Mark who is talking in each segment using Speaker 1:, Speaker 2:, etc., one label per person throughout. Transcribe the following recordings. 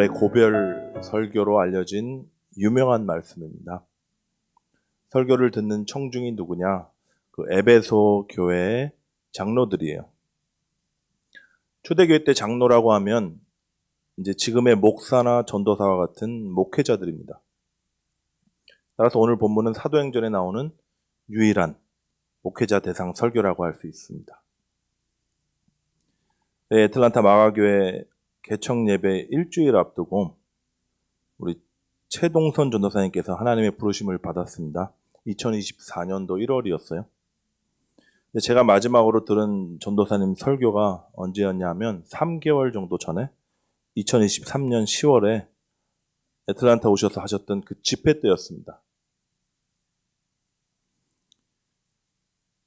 Speaker 1: 바울의 고별 설교로 알려진 유명한 말씀입니다. 설교를 듣는 청중이 누구냐? 그 에베소 교회의 장로들이에요. 초대교회 때 장로라고 하면 이제 지금의 목사나 전도사와 같은 목회자들입니다. 따라서 오늘 본문은 사도행전에 나오는 유일한 목회자 대상 설교라고 할 수 있습니다. 네, 애틀란타 마가교회 개청 예배 일주일 앞두고 우리 최동선 전도사님께서 하나님의 부르심을 받았습니다. 2024년도 1월이었어요. 제가 마지막으로 들은 전도사님 설교가 언제였냐면 3개월 정도 전에 2023년 10월에 애틀란타 오셔서 하셨던 그 집회 때였습니다.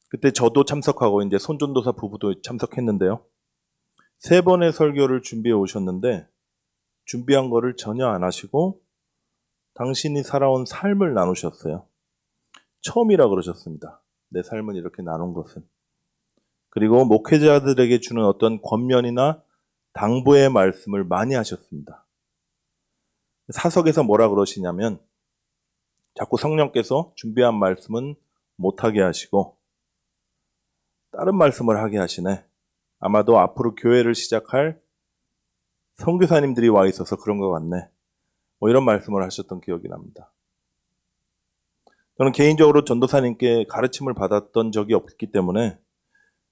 Speaker 1: 그때 저도 참석하고 이제 손전도사 부부도 참석했는데요. 3번의 설교를 준비해 오셨는데 준비한 거를 전혀 안 하시고 당신이 살아온 삶을 나누셨어요. 처음이라 그러셨습니다. 내 삶은 이렇게 나눈 것은. 그리고 목회자들에게 주는 어떤 권면이나 당부의 말씀을 많이 하셨습니다. 사석에서 뭐라 그러시냐면 자꾸 성령께서 준비한 말씀은 못하게 하시고 다른 말씀을 하게 하시네. 아마도 앞으로 교회를 시작할 선교사님들이 와 있어서 그런 것 같네. 뭐 이런 말씀을 하셨던 기억이 납니다. 저는 개인적으로 전도사님께 가르침을 받았던 적이 없기 때문에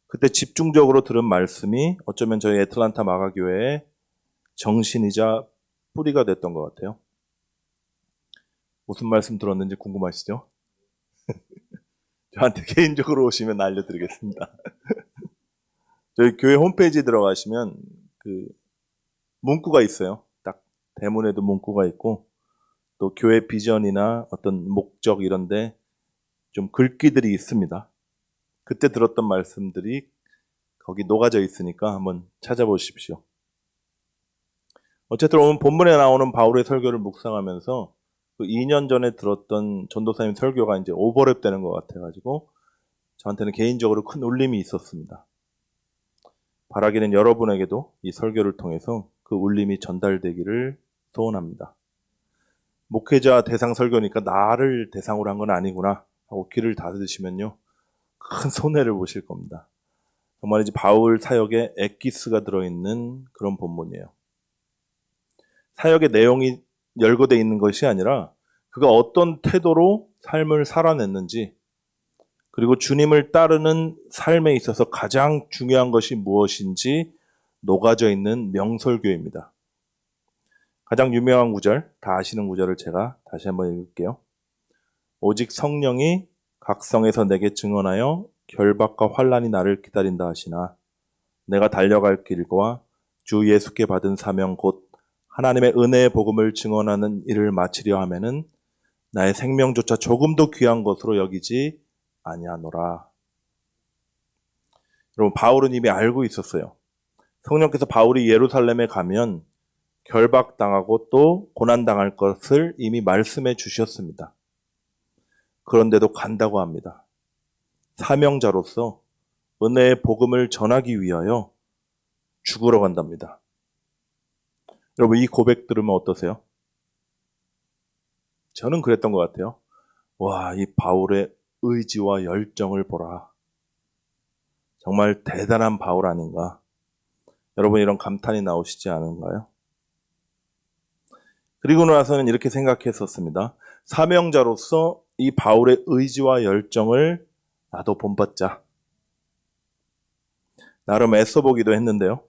Speaker 1: 그때 집중적으로 들은 말씀이 어쩌면 저희 애틀란타 마가교회의 정신이자 뿌리가 됐던 것 같아요. 무슨 말씀 들었는지 궁금하시죠? 저한테 개인적으로 오시면 알려드리겠습니다. 저희 교회 홈페이지에 들어가시면 그 문구가 있어요. 딱 대문에도 문구가 있고 또 교회 비전이나 어떤 목적 이런데 좀 글귀들이 있습니다. 그때 들었던 말씀들이 거기 녹아져 있으니까 한번 찾아보십시오. 어쨌든 오늘 본문에 나오는 바울의 설교를 묵상하면서 그 2년 전에 들었던 전도사님 설교가 이제 오버랩 되는 것 같아가지고 저한테는 개인적으로 큰 울림이 있었습니다. 바라기는 여러분에게도 이 설교를 통해서 그 울림이 전달되기를 소원합니다. 목회자 대상 설교니까 나를 대상으로 한 건 아니구나 하고 귀를 닫으시면요. 큰 손해를 보실 겁니다. 정말이지 바울 사역에 엑기스가 들어있는 그런 본문이에요. 사역의 내용이 열거되어 있는 것이 아니라 그가 어떤 태도로 삶을 살아냈는지 그리고 주님을 따르는 삶에 있어서 가장 중요한 것이 무엇인지 녹아져 있는 명설교입니다. 가장 유명한 구절, 다 아시는 구절을 제가 다시 한번 읽을게요. 오직 성령이 각성에서 내게 증언하여 결박과 환난이 나를 기다린다 하시나 내가 달려갈 길과 주 예수께 받은 사명 곧 하나님의 은혜의 복음을 증언하는 일을 마치려 하면은 나의 생명조차 조금도 귀한 것으로 여기지 아니하노라. 여러분 바울은 이미 알고 있었어요. 성령께서 바울이 예루살렘에 가면 결박당하고 또 고난당할 것을 이미 말씀해 주셨습니다. 그런데도 간다고 합니다. 사명자로서 은혜의 복음을 전하기 위하여 죽으러 간답니다. 여러분 이 고백 들으면 어떠세요? 저는 그랬던 것 같아요. 와, 이 바울의 의지와 열정을 보라. 정말 대단한 바울 아닌가? 여러분 이런 감탄이 나오시지 않은가요? 그리고 나서는 이렇게 생각했었습니다. 사명자로서 이 바울의 의지와 열정을 나도 본받자. 나름 애써보기도 했는데요.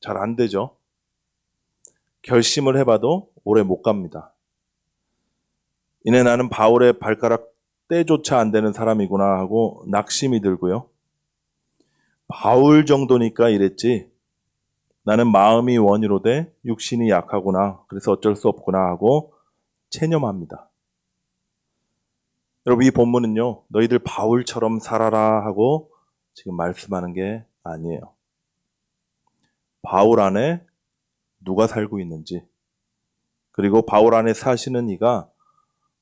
Speaker 1: 잘 안 되죠. 결심을 해봐도 오래 못 갑니다. 이내 나는 바울의 발가락 때조차 안 되는 사람이구나 하고 낙심이 들고요. 바울 정도니까 이랬지. 나는 마음이 원이로 돼 육신이 약하구나. 그래서 어쩔 수 없구나 하고 체념합니다. 여러분 이 본문은요. 너희들 바울처럼 살아라 하고 지금 말씀하는 게 아니에요. 바울 안에 누가 살고 있는지 그리고 바울 안에 사시는 이가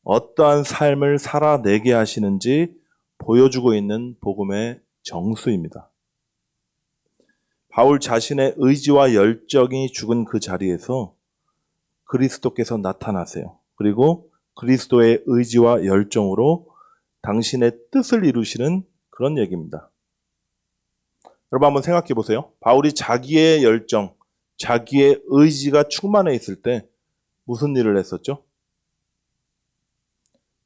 Speaker 1: 어떠한 삶을 살아내게 하시는지 보여주고 있는 복음의 정수입니다. 바울 자신의 의지와 열정이 죽은 그 자리에서 그리스도께서 나타나세요. 그리고 그리스도의 의지와 열정으로 당신의 뜻을 이루시는 그런 얘기입니다. 여러분 한번 생각해 보세요. 바울이 자기의 열정, 자기의 의지가 충만해 있을 때 무슨 일을 했었죠?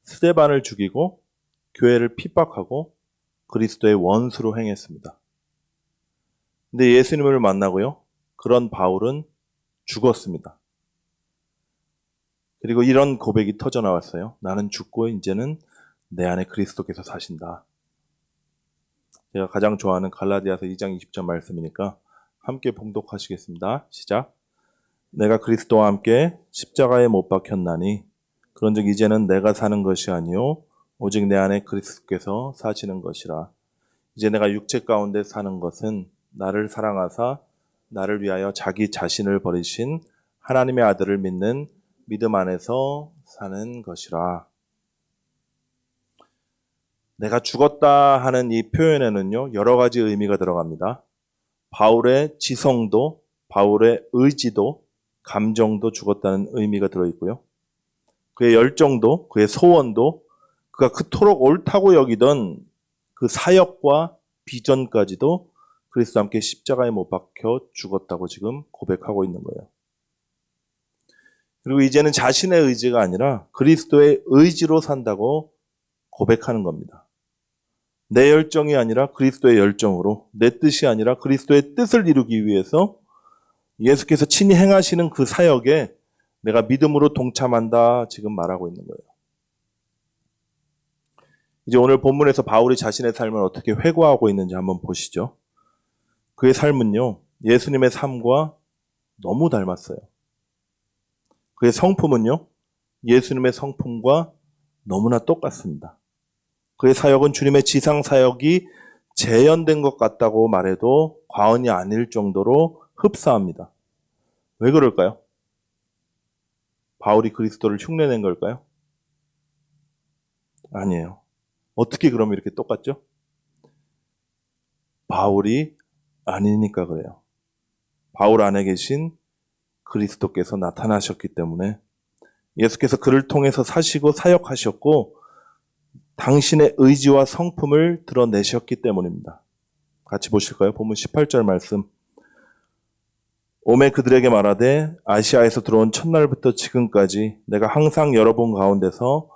Speaker 1: 스데반을 죽이고 교회를 핍박하고 그리스도의 원수로 행했습니다. 근데 예수님을 만나고요. 그런 바울은 죽었습니다. 그리고 이런 고백이 터져 나왔어요. 나는 죽고 이제는 내 안에 그리스도께서 사신다. 제가 가장 좋아하는 갈라디아서 2장 20절 말씀이니까 함께 봉독하시겠습니다. 시작. 내가 그리스도와 함께 십자가에 못 박혔나니 그런즉 이제는 내가 사는 것이 아니요 오직 내 안에 그리스도께서 사시는 것이라. 이제 내가 육체 가운데 사는 것은 나를 사랑하사 나를 위하여 자기 자신을 버리신 하나님의 아들을 믿는 믿음 안에서 사는 것이라. 내가 죽었다 하는 이 표현에는요, 여러 가지 의미가 들어갑니다. 바울의 지성도, 바울의 의지도, 감정도 죽었다는 의미가 들어있고요. 그의 열정도, 그의 소원도, 그가 그토록 옳다고 여기던 그 사역과 비전까지도 그리스도와 함께 십자가에 못 박혀 죽었다고 지금 고백하고 있는 거예요. 그리고 이제는 자신의 의지가 아니라 그리스도의 의지로 산다고 고백하는 겁니다. 내 열정이 아니라 그리스도의 열정으로, 내 뜻이 아니라 그리스도의 뜻을 이루기 위해서 예수께서 친히 행하시는 그 사역에 내가 믿음으로 동참한다 지금 말하고 있는 거예요. 이제 오늘 본문에서 바울이 자신의 삶을 어떻게 회고하고 있는지 한번 보시죠. 그의 삶은요, 예수님의 삶과 너무 닮았어요. 그의 성품은요, 예수님의 성품과 너무나 똑같습니다. 그의 사역은 주님의 지상 사역이 재현된 것 같다고 말해도 과언이 아닐 정도로 흡사합니다. 왜 그럴까요? 바울이 그리스도를 흉내낸 걸까요? 아니에요. 어떻게 그러면 이렇게 똑같죠? 바울이 아니니까 그래요. 바울 안에 계신 그리스도께서 나타나셨기 때문에 예수께서 그를 통해서 사시고 사역하셨고 당신의 의지와 성품을 드러내셨기 때문입니다. 같이 보실까요? 본문 18절 말씀. 오매 그들에게 말하되 아시아에서 들어온 첫날부터 지금까지 내가 항상 여러분 가운데서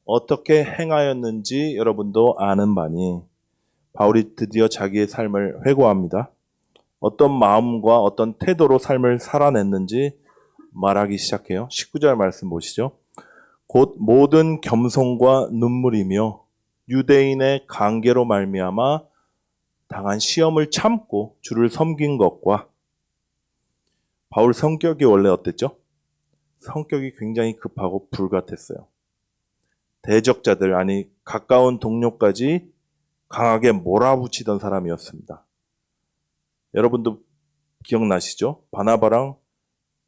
Speaker 1: 어떻게 행하였는지 여러분도 아는 바니. 바울이 드디어 자기의 삶을 회고합니다. 어떤 마음과 어떤 태도로 삶을 살아냈는지 말하기 시작해요. 19절 말씀 보시죠. 곧 모든 겸손과 눈물이며 유대인의 관계로 말미암아 당한 시험을 참고 주를 섬긴 것과. 바울 성격이 원래 어땠죠? 성격이 굉장히 급하고 불같았어요. 대적자들, 아니 가까운 동료까지 강하게 몰아붙이던 사람이었습니다. 여러분도 기억나시죠? 바나바랑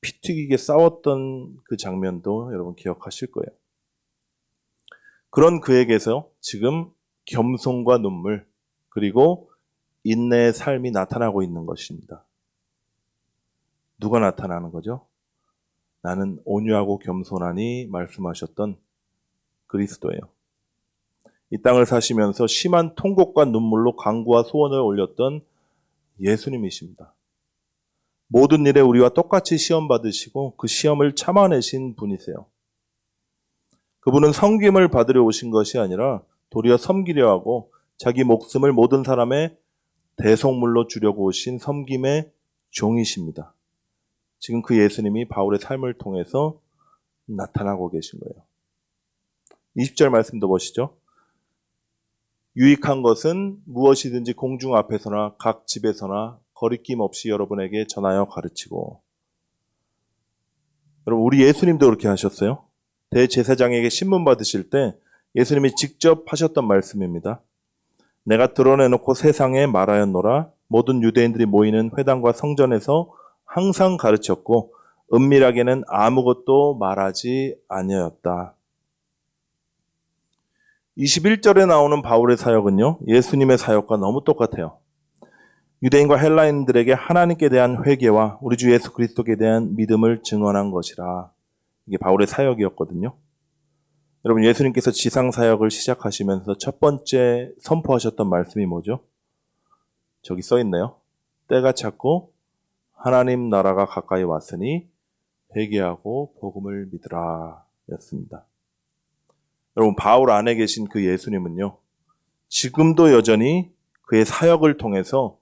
Speaker 1: 피 튀기게 싸웠던 그 장면도 여러분 기억하실 거예요. 그런 그에게서 지금 겸손과 눈물 그리고 인내의 삶이 나타나고 있는 것입니다. 누가 나타나는 거죠? 나는 온유하고 겸손하니 말씀하셨던 그리스도예요. 이 땅을 사시면서 심한 통곡과 눈물로 간구와 소원을 올렸던 예수님이십니다. 모든 일에 우리와 똑같이 시험 받으시고 그 시험을 참아내신 분이세요. 그분은 섬김을 받으려 오신 것이 아니라 도리어 섬기려 하고 자기 목숨을 모든 사람의 대속물로 주려고 오신 섬김의 종이십니다. 지금 그 예수님이 바울의 삶을 통해서 나타나고 계신 거예요. 20절 말씀도 보시죠. 유익한 것은 무엇이든지 공중 앞에서나 각 집에서나 거리낌 없이 여러분에게 전하여 가르치고. 여러분, 우리 예수님도 그렇게 하셨어요. 대제사장에게 신문 받으실 때 예수님이 직접 하셨던 말씀입니다. 내가 드러내놓고 세상에 말하였노라. 모든 유대인들이 모이는 회당과 성전에서 항상 가르쳤고 은밀하게는 아무것도 말하지 아니하였다. 21절에 나오는 바울의 사역은요, 예수님의 사역과 너무 똑같아요. 유대인과 헬라인들에게 하나님께 대한 회개와 우리 주 예수 그리스도께 대한 믿음을 증언한 것이라. 이게 바울의 사역이었거든요. 여러분, 예수님께서 지상 사역을 시작하시면서 첫 번째 선포하셨던 말씀이 뭐죠? 저기 써 있네요. 때가 찼고 하나님 나라가 가까이 왔으니 회개하고 복음을 믿으라 였습니다. 여러분, 바울 안에 계신 그 예수님은요, 지금도 여전히 그의 사역을 통해서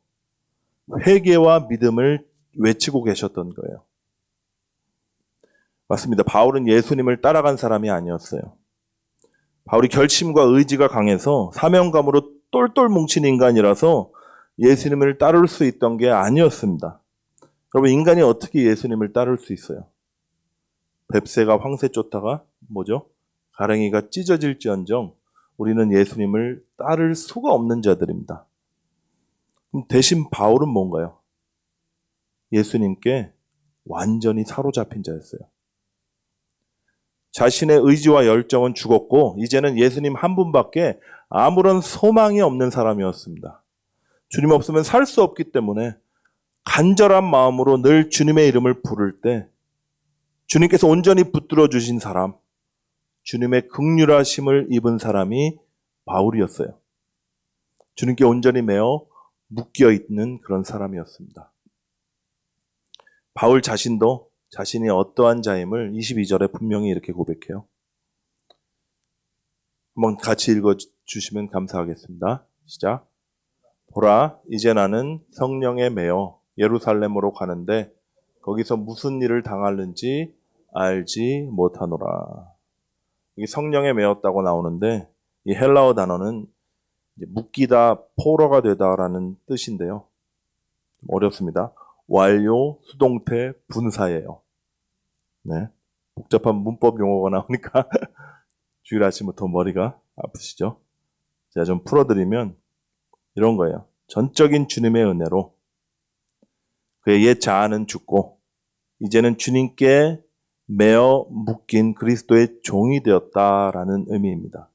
Speaker 1: 회개와 믿음을 외치고 계셨던 거예요. 맞습니다. 바울은 예수님을 따라간 사람이 아니었어요. 바울이 결심과 의지가 강해서 사명감으로 똘똘 뭉친 인간이라서 예수님을 따를 수 있던 게 아니었습니다. 여러분, 인간이 어떻게 예수님을 따를 수 있어요? 뱁새가 황새 쫓다가 뭐죠? 가랭이가 찢어질지언정 우리는 예수님을 따를 수가 없는 자들입니다. 그럼 대신 바울은 뭔가요? 예수님께 완전히 사로잡힌 자였어요. 자신의 의지와 열정은 죽었고 이제는 예수님 한 분밖에 아무런 소망이 없는 사람이었습니다. 주님 없으면 살 수 없기 때문에 간절한 마음으로 늘 주님의 이름을 부를 때 주님께서 온전히 붙들어 주신 사람, 주님의 긍휼하심을 입은 사람이 바울이었어요. 주님께 온전히 매어 묶여 있는 그런 사람이었습니다. 바울 자신도 자신이 어떠한 자임을 22절에 분명히 이렇게 고백해요. 한번 같이 읽어주시면 감사하겠습니다. 시작. 보라, 이제 나는 성령에 매여 예루살렘으로 가는데 거기서 무슨 일을 당하는지 알지 못하노라. 이게 성령에 매였다고 나오는데 이 헬라어 단어는 묶이다, 포로가 되다라는 뜻인데요. 어렵습니다. 완료, 수동태, 분사예요. 네, 복잡한 문법 용어가 나오니까 주일 아침부터 머리가 아프시죠? 제가 좀 풀어드리면 이런 거예요. 전적인 주님의 은혜로 그의 옛 자아는 죽고 이제는 주님께 매어 묶인 그리스도의 종이 되었다라는 의미입니다.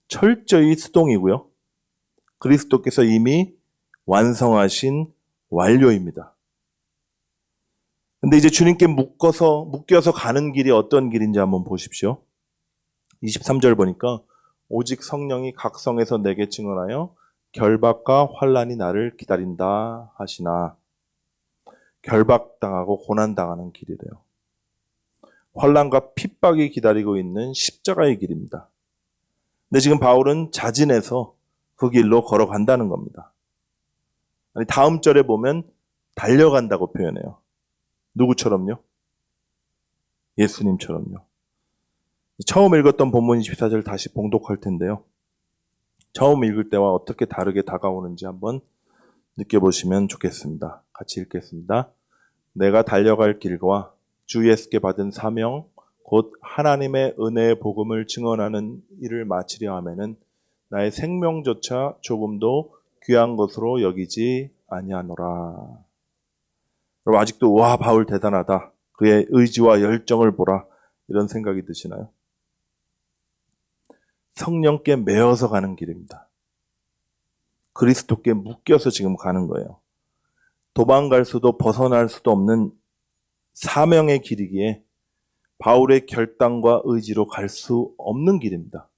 Speaker 1: 철저히 수동이고요. 그리스도께서 이미 완성하신 완료입니다. 근데 이제 주님께 묶여서 가는 길이 어떤 길인지 한번 보십시오. 23절 보니까 오직 성령이 각성에서 내게 증언하여 결박과 환난이 나를 기다린다 하시나. 결박당하고 고난당하는 길이래요. 환난과 핍박이 기다리고 있는 십자가의 길입니다. 근데 지금 바울은 자진해서 그 길로 걸어간다는 겁니다. 아니, 다음 절에 보면 달려간다고 표현해요. 누구처럼요? 예수님처럼요. 처음 읽었던 본문 24절 다시 봉독할 텐데요. 처음 읽을 때와 어떻게 다르게 다가오는지 한번 느껴보시면 좋겠습니다. 같이 읽겠습니다. 내가 달려갈 길과 주 예수께 받은 사명 곧 하나님의 은혜의 복음을 증언하는 일을 마치려 하면은 나의 생명조차 조금도 귀한 것으로 여기지 아니하노라. 여러분, 아직도 와, 바울 대단하다. 그의 의지와 열정을 보라. 이런 생각이 드시나요? 성령께 매어서 가는 길입니다. 그리스도께 묶여서 지금 가는 거예요. 도망갈 수도 벗어날 수도 없는 사명의 길이기에 바울의 결단과 의지로 갈 수 없는 길입니다.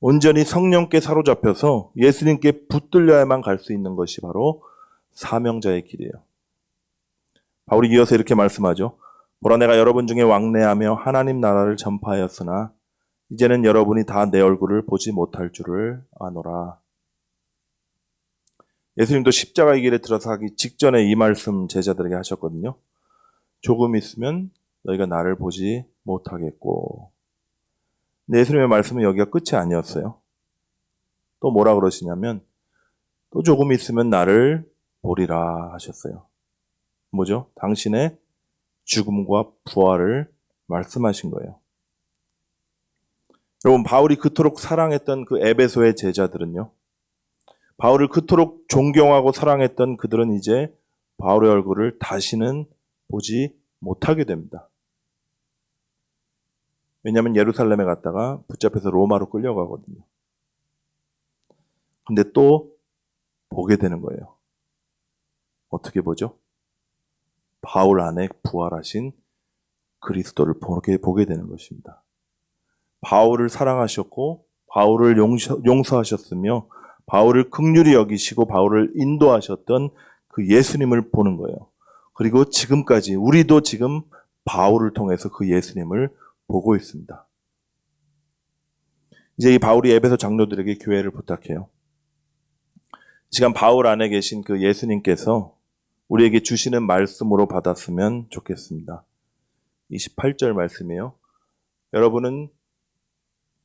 Speaker 1: 온전히 성령께 사로잡혀서 예수님께 붙들려야만 갈 수 있는 것이 바로 사명자의 길이에요. 바울이 이어서 이렇게 말씀하죠. 보라, 내가 여러분 중에 왕래하며 하나님 나라를 전파하였으나 이제는 여러분이 다 내 얼굴을 보지 못할 줄을 아노라. 예수님도 십자가의 길에 들어서기 직전에 이 말씀 제자들에게 하셨거든요. 조금 있으면 너희가 나를 보지 못하겠고. 근데 예수님의 말씀은 여기가 끝이 아니었어요. 또 뭐라 그러시냐면 또 조금 있으면 나를 보리라 하셨어요. 뭐죠? 당신의 죽음과 부활을 말씀하신 거예요. 여러분, 바울이 그토록 사랑했던 그 에베소의 제자들은요, 바울을 그토록 존경하고 사랑했던 그들은 이제 바울의 얼굴을 다시는 보지 못하게 됩니다. 왜냐하면 예루살렘에 갔다가 붙잡혀서 로마로 끌려가거든요. 근데 또 보게 되는 거예요. 어떻게 보죠? 바울 안에 부활하신 그리스도를 보게 되는 것입니다. 바울을 사랑하셨고 바울을 용서하셨으며 바울을 긍휼히 여기시고 바울을 인도하셨던 그 예수님을 보는 거예요. 그리고 지금까지 우리도 지금 바울을 통해서 그 예수님을 보고 있습니다. 이제 이 바울이 에베소 장로들에게 교회를 부탁해요. 시간 바울 안에 계신 그 예수님께서 우리에게 주시는 말씀으로 받았으면 좋겠습니다. 28절 말씀이에요. 여러분은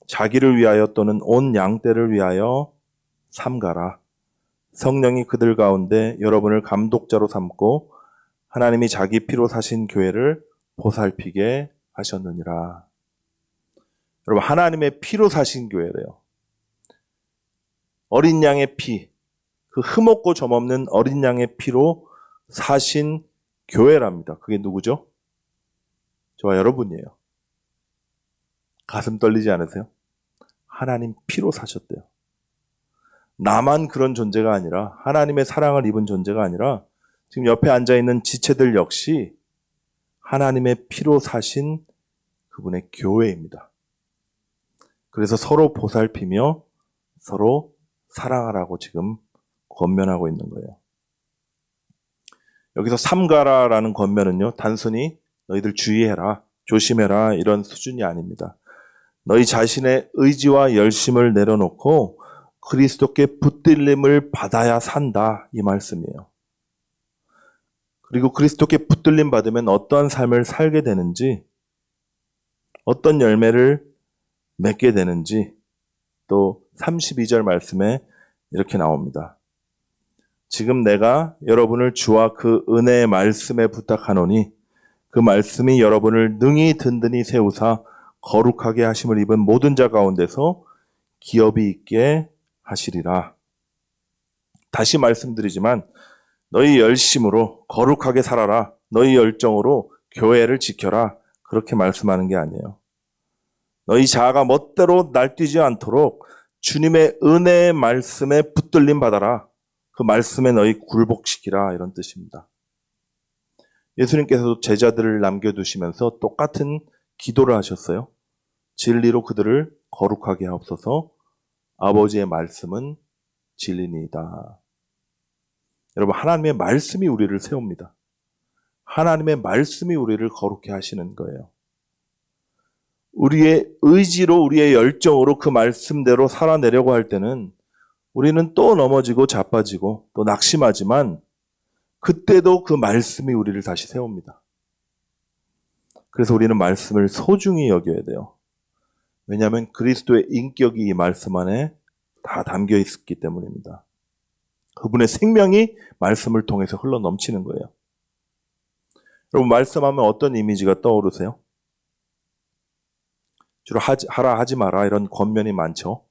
Speaker 1: 자기를 위하여 또는 온 양떼를 위하여 삼가라. 성령이 그들 가운데 여러분을 감독자로 삼고 하나님이 자기 피로 사신 교회를 보살피게 하셨느니라. 여러분, 하나님의 피로 사신 교회래요. 어린 양의 피, 그 흠없고 점없는 어린 양의 피로 사신 교회랍니다. 그게 누구죠? 저와 여러분이에요. 가슴 떨리지 않으세요? 하나님 피로 사셨대요. 나만 그런 존재가 아니라 하나님의 사랑을 입은 존재가 아니라 지금 옆에 앉아있는 지체들 역시 하나님의 피로 사신 그분의 교회입니다. 그래서 서로 보살피며 서로 사랑하라고 지금 권면하고 있는 거예요. 여기서 삼가라라는 권면은요, 단순히 너희들 주의해라, 조심해라 이런 수준이 아닙니다. 너희 자신의 의지와 열심을 내려놓고 그리스도께 붙들림을 받아야 산다 이 말씀이에요. 그리고 그리스도께 붙들림 받으면 어떠한 삶을 살게 되는지, 어떤 열매를 맺게 되는지 또 32절 말씀에 이렇게 나옵니다. 지금 내가 여러분을 주와 그 은혜의 말씀에 부탁하노니 그 말씀이 여러분을 능히 든든히 세우사 거룩하게 하심을 입은 모든 자 가운데서 기업이 있게 하시리라. 다시 말씀드리지만 너희 열심으로 거룩하게 살아라. 너희 열정으로 교회를 지켜라. 그렇게 말씀하는 게 아니에요. 너희 자아가 멋대로 날뛰지 않도록 주님의 은혜의 말씀에 붙들림 받아라. 그 말씀에 너희 굴복시키라. 이런 뜻입니다. 예수님께서도 제자들을 남겨두시면서 똑같은 기도를 하셨어요. 진리로 그들을 거룩하게 하옵소서. 아버지의 말씀은 진리니이다. 여러분, 하나님의 말씀이 우리를 세웁니다. 하나님의 말씀이 우리를 거룩해 하시는 거예요. 우리의 의지로 우리의 열정으로 그 말씀대로 살아내려고 할 때는 우리는 또 넘어지고 자빠지고 또 낙심하지만 그때도 그 말씀이 우리를 다시 세웁니다. 그래서 우리는 말씀을 소중히 여겨야 돼요. 왜냐하면 그리스도의 인격이 이 말씀 안에 다 담겨 있었기 때문입니다. 그분의 생명이 말씀을 통해서 흘러 넘치는 거예요. 여러분, 말씀하면 어떤 이미지가 떠오르세요? 주로 하라 하지 마라 이런 권면이 많죠.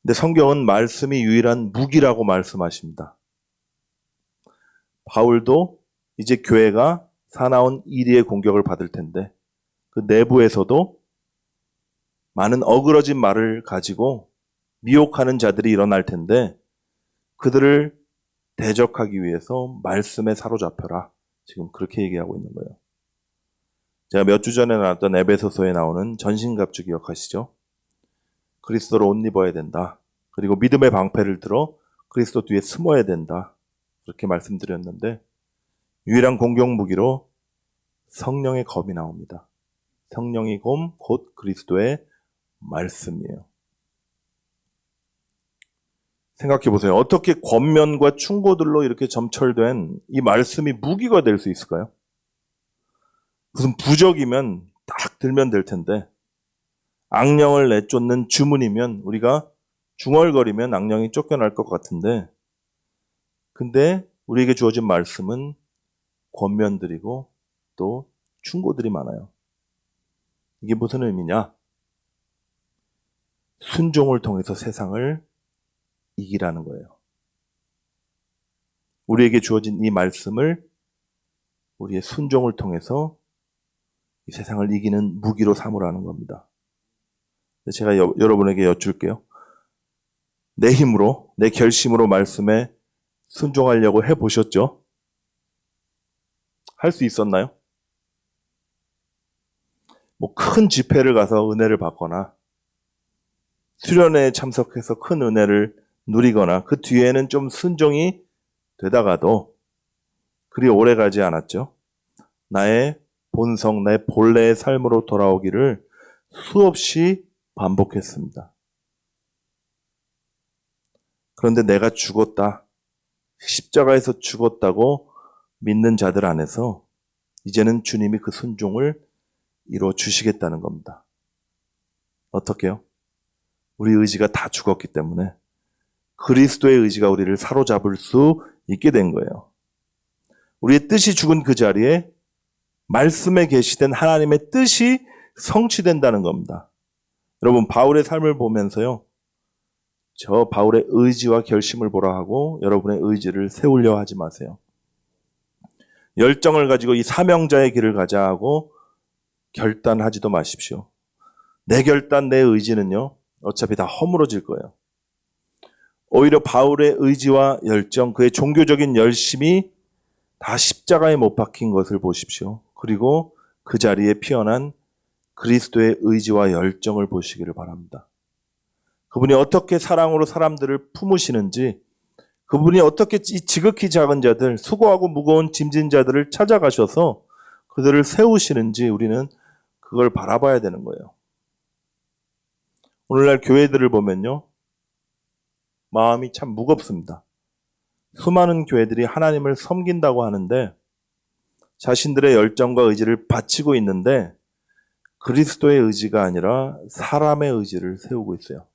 Speaker 1: 근데 성경은 말씀이 유일한 무기라고 말씀하십니다. 바울도 이제 교회가 사나운 이리의 공격을 받을 텐데 그 내부에서도 많은 어그러진 말을 가지고 미혹하는 자들이 일어날 텐데 그들을 대적하기 위해서 말씀에 사로잡혀라. 지금 그렇게 얘기하고 있는 거예요. 제가 몇 주 전에 나왔던 에베소서에 나오는 전신갑주 기억하시죠? 그리스도로 옷 입어야 된다. 그리고 믿음의 방패를 들어 그리스도 뒤에 숨어야 된다. 그렇게 말씀드렸는데 유일한 공격 무기로 성령의 검이 나옵니다. 성령의 검, 곧 그리스도의 말씀이에요. 생각해 보세요. 어떻게 권면과 충고들로 이렇게 점철된 이 말씀이 무기가 될 수 있을까요? 무슨 부적이면 딱 들면 될 텐데 악령을 내쫓는 주문이면 우리가 중얼거리면 악령이 쫓겨날 것 같은데 근데 우리에게 주어진 말씀은 권면들이고 또 충고들이 많아요. 이게 무슨 의미냐? 순종을 통해서 세상을 이기라는 거예요. 우리에게 주어진 이 말씀을 우리의 순종을 통해서 이 세상을 이기는 무기로 삼으라는 겁니다. 제가 여러분에게 여쭐게요. 내 힘으로, 내 결심으로 말씀에 순종하려고 해보셨죠? 할 수 있었나요? 뭐 큰 집회를 가서 은혜를 받거나 수련회에 참석해서 큰 은혜를 누리거나 그 뒤에는 좀 순종이 되다가도 그리 오래 가지 않았죠. 나의 본성, 내 본래의 삶으로 돌아오기를 수없이 반복했습니다. 그런데 내가 죽었다, 십자가에서 죽었다고 믿는 자들 안에서 이제는 주님이 그 순종을 이루어 주시겠다는 겁니다. 어떻게요? 우리 의지가 다 죽었기 때문에 그리스도의 의지가 우리를 사로잡을 수 있게 된 거예요. 우리의 뜻이 죽은 그 자리에 말씀에 계시된 하나님의 뜻이 성취된다는 겁니다. 여러분, 바울의 삶을 보면서요, 저 바울의 의지와 결심을 보라 하고 여러분의 의지를 세우려 하지 마세요. 열정을 가지고 이 사명자의 길을 가자 하고 결단하지도 마십시오. 내 결단, 내 의지는요, 어차피 다 허물어질 거예요. 오히려 바울의 의지와 열정, 그의 종교적인 열심이 다 십자가에 못 박힌 것을 보십시오. 그리고 그 자리에 피어난 그리스도의 의지와 열정을 보시기를 바랍니다. 그분이 어떻게 사랑으로 사람들을 품으시는지, 그분이 어떻게 이 지극히 작은 자들, 수고하고 무거운 짐진 자들을 찾아가셔서 그들을 세우시는지 우리는 그걸 바라봐야 되는 거예요. 오늘날 교회들을 보면요, 마음이 참 무겁습니다. 수많은 교회들이 하나님을 섬긴다고 하는데 자신들의 열정과 의지를 바치고 있는데 그리스도의 의지가 아니라 사람의 의지를 세우고 있어요.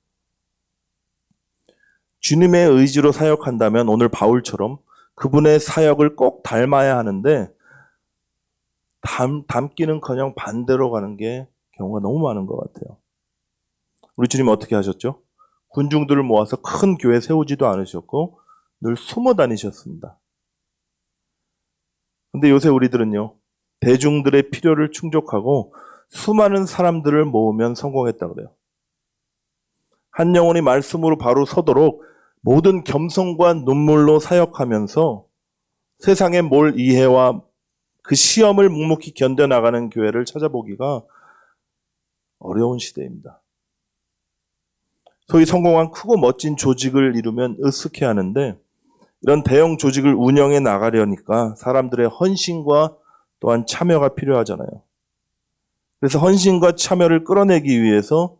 Speaker 1: 주님의 의지로 사역한다면 오늘 바울처럼 그분의 사역을 꼭 닮아야 하는데 닮기는커녕 반대로 가는 게 경우가 너무 많은 것 같아요. 우리 주님 어떻게 하셨죠? 군중들을 모아서 큰 교회 세우지도 않으셨고 늘 숨어 다니셨습니다. 근데 요새 우리들은요, 대중들의 필요를 충족하고 수많은 사람들을 모으면 성공했다 그래요. 한 영혼이 말씀으로 바로 서도록 모든 겸손과 눈물로 사역하면서 세상의 몰 이해와 그 시험을 묵묵히 견뎌나가는 교회를 찾아보기가 어려운 시대입니다. 소위 성공한 크고 멋진 조직을 이루면 으쓱해 하는데 이런 대형 조직을 운영해 나가려니까 사람들의 헌신과 또한 참여가 필요하잖아요. 그래서 헌신과 참여를 끌어내기 위해서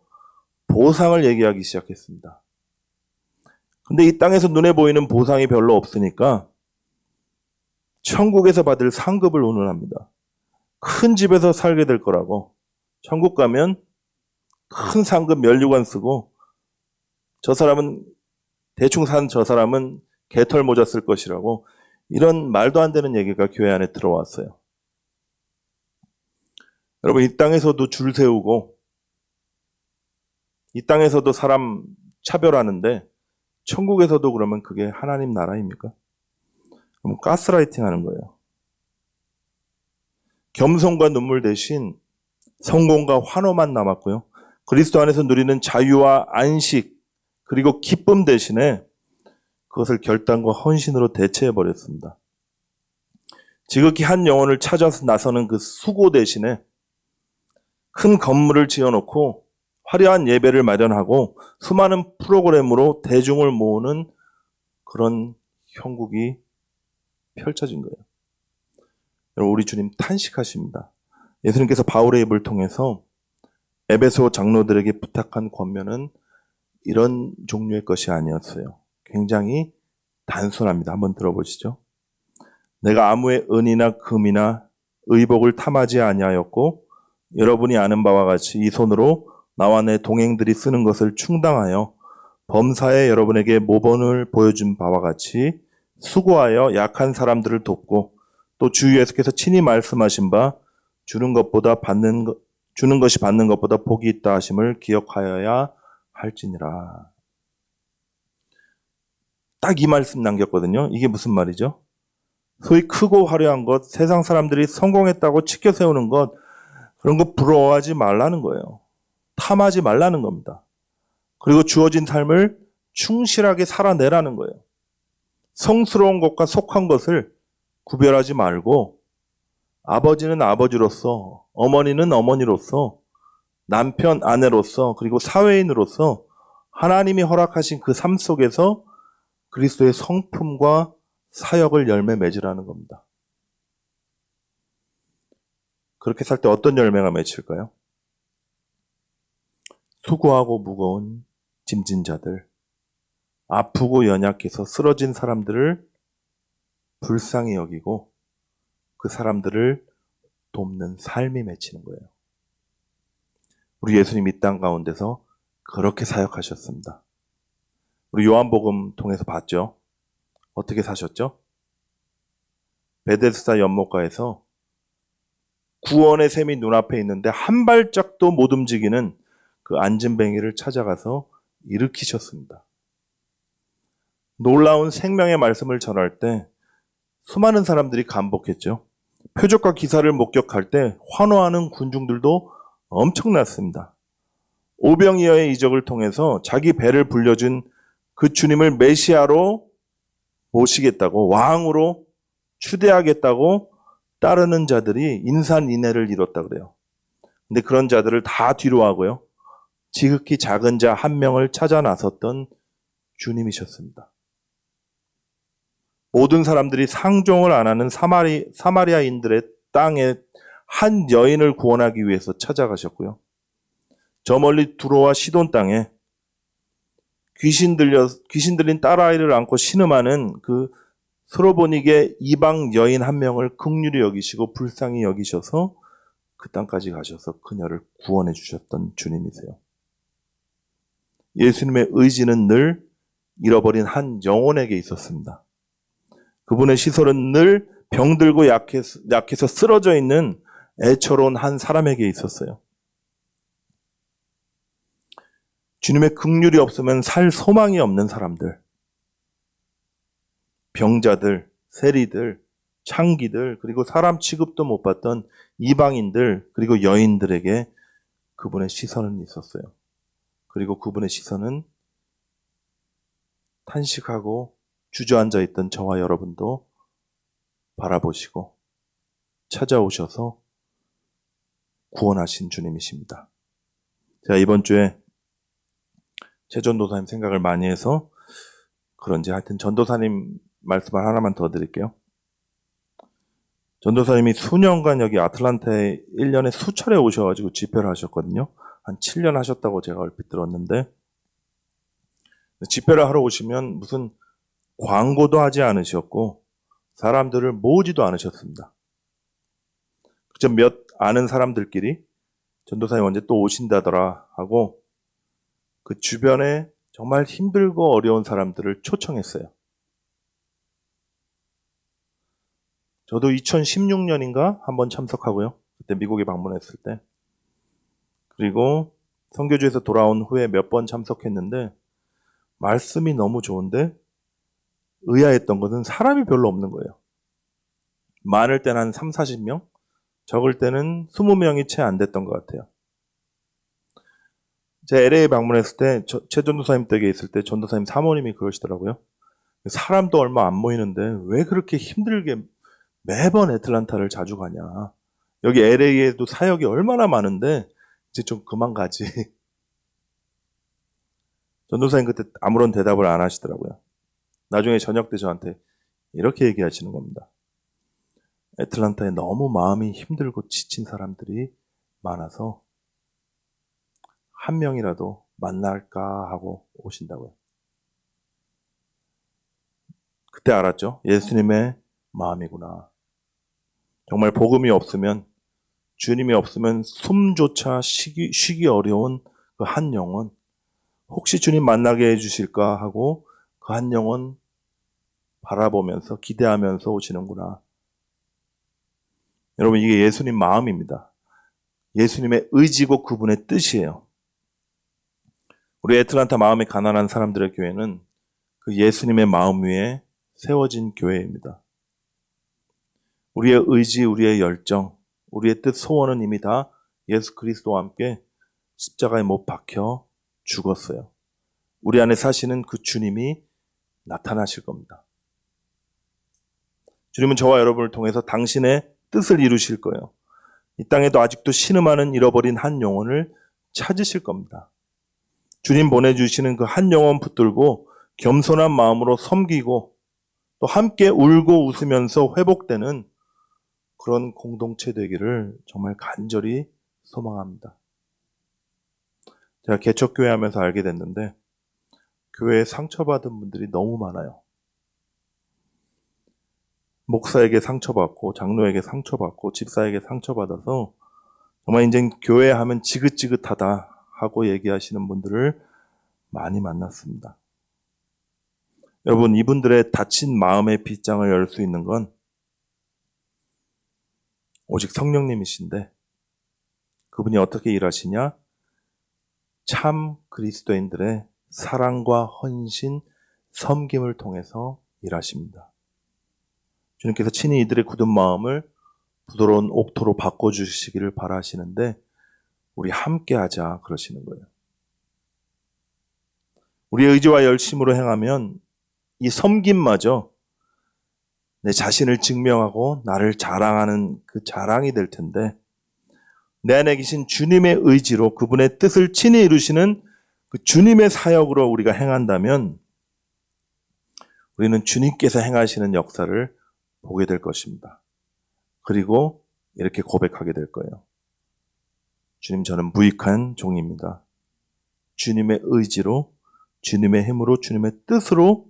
Speaker 1: 보상을 얘기하기 시작했습니다. 근데 이 땅에서 눈에 보이는 보상이 별로 없으니까 천국에서 받을 상급을 운운합니다. 큰 집에서 살게 될 거라고. 천국 가면 큰 상급 면류관 쓰고 저 사람은 대충 산 저 사람은 개털 모자 쓸 것이라고, 이런 말도 안 되는 얘기가 교회 안에 들어왔어요. 여러분, 이 땅에서도 줄 세우고 이 땅에서도 사람 차별하는데 천국에서도 그러면 그게 하나님 나라입니까? 그럼 가스라이팅 하는 거예요. 겸손과 눈물 대신 성공과 환호만 남았고요. 그리스도 안에서 누리는 자유와 안식 그리고 기쁨 대신에 그것을 결단과 헌신으로 대체해버렸습니다. 지극히 한 영혼을 찾아서 나서는 그 수고 대신에 큰 건물을 지어놓고 화려한 예배를 마련하고 수많은 프로그램으로 대중을 모으는 그런 형국이 펼쳐진 거예요. 여러분, 우리 주님 탄식하십니다. 예수님께서 바울의 입을 통해서 에베소 장로들에게 부탁한 권면은 이런 종류의 것이 아니었어요. 굉장히 단순합니다. 한번 들어보시죠. 내가 아무의 은이나 금이나 의복을 탐하지 아니하였고 여러분이 아는 바와 같이 이 손으로 나와 내 동행들이 쓰는 것을 충당하여 범사에 여러분에게 모범을 보여준 바와 같이 수고하여 약한 사람들을 돕고 또 주 예수께서 친히 말씀하신 바 주는 것이 받는 것보다 복이 있다 하심을 기억하여야 할지니라. 딱 이 말씀 남겼거든요. 이게 무슨 말이죠? 소위 크고 화려한 것, 세상 사람들이 성공했다고 치켜 세우는 것, 그런 거 부러워하지 말라는 거예요. 탐하지 말라는 겁니다. 그리고 주어진 삶을 충실하게 살아내라는 거예요. 성스러운 것과 속한 것을 구별하지 말고 아버지는 아버지로서, 어머니는 어머니로서 남편, 아내로서 그리고 사회인으로서 하나님이 허락하신 그 삶 속에서 그리스도의 성품과 사역을 열매 맺으라는 겁니다. 그렇게 살 때 어떤 열매가 맺힐까요? 수고하고 무거운 짐진 자들, 아프고 연약해서 쓰러진 사람들을 불쌍히 여기고 그 사람들을 돕는 삶이 맺히는 거예요. 우리 예수님 이 땅 가운데서 그렇게 사역하셨습니다. 우리 요한복음 통해서 봤죠? 어떻게 사셨죠? 베데스다 연못가에서 구원의 샘이 눈앞에 있는데 한 발짝도 못 움직이는 그 안진뱅이를 찾아가서 일으키셨습니다. 놀라운 생명의 말씀을 전할 때 수많은 사람들이 감복했죠. 표적과 기사를 목격할 때 환호하는 군중들도 엄청났습니다. 오병이어의 이적을 통해서 자기 배를 불려준 그 주님을 메시아로 모시겠다고, 왕으로 추대하겠다고 따르는 자들이 인산인해를 이뤘다 그래요. 근데 그런 자들을 다 뒤로 하고요. 지극히 작은 자 한 명을 찾아 나섰던 주님이셨습니다. 모든 사람들이 상종을 안 하는 사마리아인들의 땅에 한 여인을 구원하기 위해서 찾아가셨고요. 저 멀리 두로와 시돈 땅에 귀신 들린 딸아이를 안고 신음하는 그 스로보닉의 이방 여인 한 명을 긍휼히 여기시고 불쌍히 여기셔서 그 땅까지 가셔서 그녀를 구원해 주셨던 주님이세요. 예수님의 의지는 늘 잃어버린 한 영혼에게 있었습니다. 그분의 시설은 늘 병들고 약해서 쓰러져 있는 애처로운 한 사람에게 있었어요. 주님의 긍휼이 없으면 살 소망이 없는 사람들, 병자들, 세리들, 창기들, 그리고 사람 취급도 못 받던 이방인들, 그리고 여인들에게 그분의 시선은 있었어요. 그리고 그분의 시선은 탄식하고 주저앉아 있던 저와 여러분도 바라보시고 찾아오셔서 구원하신 주님이십니다. 제가 이번 주에 최전도사님 생각을 많이 해서 그런지 하여튼 전도사님 말씀을 하나만 더 드릴게요. 전도사님이 수년간 여기 아틀란타에 1년에 수차례 오셔가지고 집회를 하셨거든요. 한 7년 하셨다고 제가 얼핏 들었는데, 집회를 하러 오시면 무슨 광고도 하지 않으셨고 사람들을 모으지도 않으셨습니다. 그저 몇 아는 사람들끼리 전도사님 언제 또 오신다더라 하고 그 주변에 정말 힘들고 어려운 사람들을 초청했어요. 저도 2016년인가 한번 참석하고요. 그때 미국에 방문했을 때. 그리고 선교주에서 돌아온 후에 몇 번 참석했는데 말씀이 너무 좋은데 의아했던 것은 사람이 별로 없는 거예요. 많을 때는 한 3, 40명, 적을 때는 20명이 채 안 됐던 것 같아요. 제가 LA 방문했을 때 최 전도사님 댁에 있을 때 전도사님 사모님이 그러시더라고요. 사람도 얼마 안 모이는데 왜 그렇게 힘들게 매번 애틀란타를 자주 가냐. 여기 LA에도 사역이 얼마나 많은데 이제 좀 그만 가지. 전도사님 그때 아무런 대답을 안 하시더라고요. 나중에 저녁 때 저한테 이렇게 얘기하시는 겁니다. 애틀란타에 너무 마음이 힘들고 지친 사람들이 많아서 한 명이라도 만날까 하고 오신다고요. 그때 알았죠. 예수님의 마음이구나. 정말 복음이 없으면, 주님이 없으면 숨조차 쉬기 어려운 그 한 영혼, 혹시 주님 만나게 해주실까 하고 그 한 영혼 바라보면서 기대하면서 오시는구나. 여러분, 이게 예수님 마음입니다. 예수님의 의지고 그분의 뜻이에요. 우리 애틀란타 마음이 가난한 사람들의 교회는 그 예수님의 마음 위에 세워진 교회입니다. 우리의 의지, 우리의 열정, 우리의 뜻, 소원은 이미 다 예수 그리스도와 함께 십자가에 못 박혀 죽었어요. 우리 안에 사시는 그 주님이 나타나실 겁니다. 주님은 저와 여러분을 통해서 당신의 뜻을 이루실 거예요. 이 땅에도 아직도 신음하는 잃어버린 한 영혼을 찾으실 겁니다. 주님 보내주시는 그 한 영혼 붙들고 겸손한 마음으로 섬기고 또 함께 울고 웃으면서 회복되는 그런 공동체 되기를 정말 간절히 소망합니다. 제가 개척교회 하면서 알게 됐는데 교회에 상처받은 분들이 너무 많아요. 목사에게 상처받고 장로에게 상처받고 집사에게 상처받아서 정말 이제 교회 하면 지긋지긋하다 하고 얘기하시는 분들을 많이 만났습니다. 여러분, 이분들의 다친 마음의 빗장을 열 수 있는 건 오직 성령님이신데 그분이 어떻게 일하시냐? 참 그리스도인들의 사랑과 헌신, 섬김을 통해서 일하십니다. 주님께서 친히 이들의 굳은 마음을 부드러운 옥토로 바꿔주시기를 바라시는데 우리 함께 하자 그러시는 거예요. 우리의 의지와 열심으로 행하면 이 섬김마저 내 자신을 증명하고 나를 자랑하는 그 자랑이 될 텐데 내 안에 계신 주님의 의지로 그분의 뜻을 친히 이루시는 그 주님의 사역으로 우리가 행한다면 우리는 주님께서 행하시는 역사를 보게 될 것입니다. 그리고 이렇게 고백하게 될 거예요. 주님, 저는 무익한 종입니다. 주님의 의지로, 주님의 힘으로, 주님의 뜻으로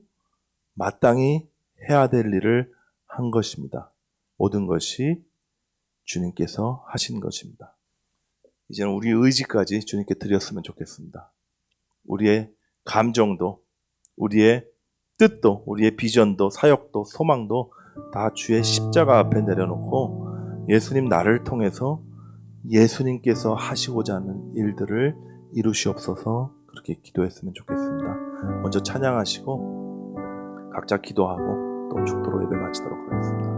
Speaker 1: 마땅히 해야 될 일을 한 것입니다. 모든 것이 주님께서 하신 것입니다. 이제는 우리 의지까지 주님께 드렸으면 좋겠습니다. 우리의 감정도, 우리의 뜻도, 우리의 비전도, 사역도, 소망도 다 주의 십자가 앞에 내려놓고 예수님 나를 통해서 예수님께서 하시고자 하는 일들을 이루시옵소서 그렇게 기도했으면 좋겠습니다. 먼저 찬양하시고 각자 기도하고 또 축도로 예배 마치도록 하겠습니다.